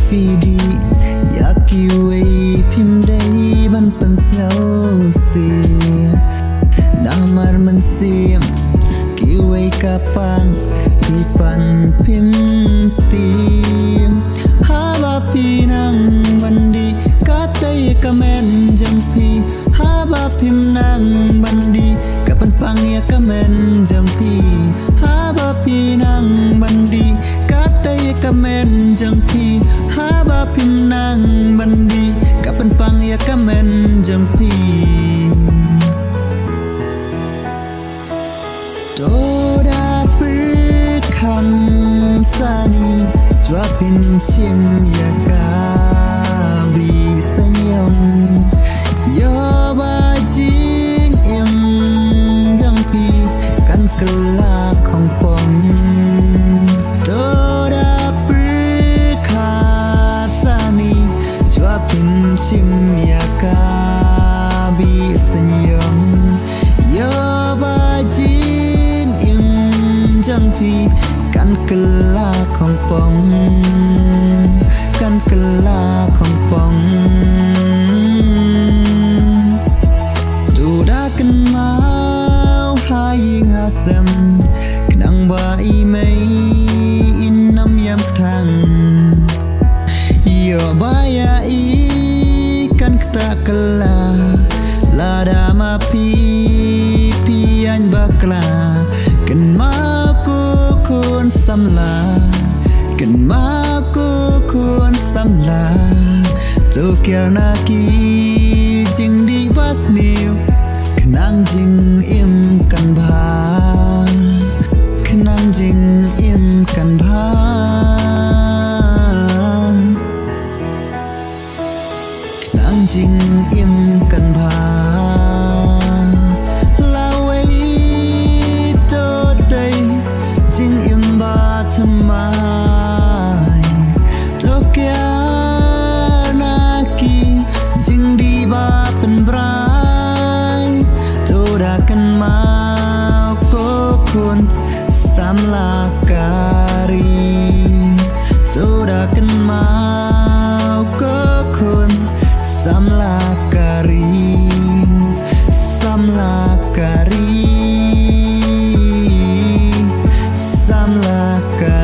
Fidi Yakiway Pimday Ban Pansausi Damar Mansim Kiway Kapang Pipan Pimtim Haba Pinang Bandi Katay Kamen Jangpi Haba Pimnang Bandi Kapan Pangya Kamen Jangpi Haba Pinang Bandi Katay Kamen Jangpi Haba Pimnang Bandi Kapan Pangya Kamen Jangpi Toda Perkam Sani Suapin Cim Yakabi Senyum Yo Bajing Im Jangpi Kan Kelak Hong Pong Toda Perkasani Suapin Cim Yakabi Senyum Yo Bajing Im Jangpi Kan Kelak Hong Pong Kan Kelak Hong Pong Dudakan mau Haying Hasem Kenang Bai Mei Inam Yam Tang Yo Baya Ikan Ketak Kelak Lada Mapi Pian Bakla Ken Mau Kun Samla Ken Mau Kun Samla Tukir Naki Jing Di Basmiu Kenang Jing Im Kan Bha Kenang Jing Im Kan Bha Kenang Jing Im Kan Bha Todakan mau kokun samla kari Todakan mau kokun samla kari Samla kari Samla kari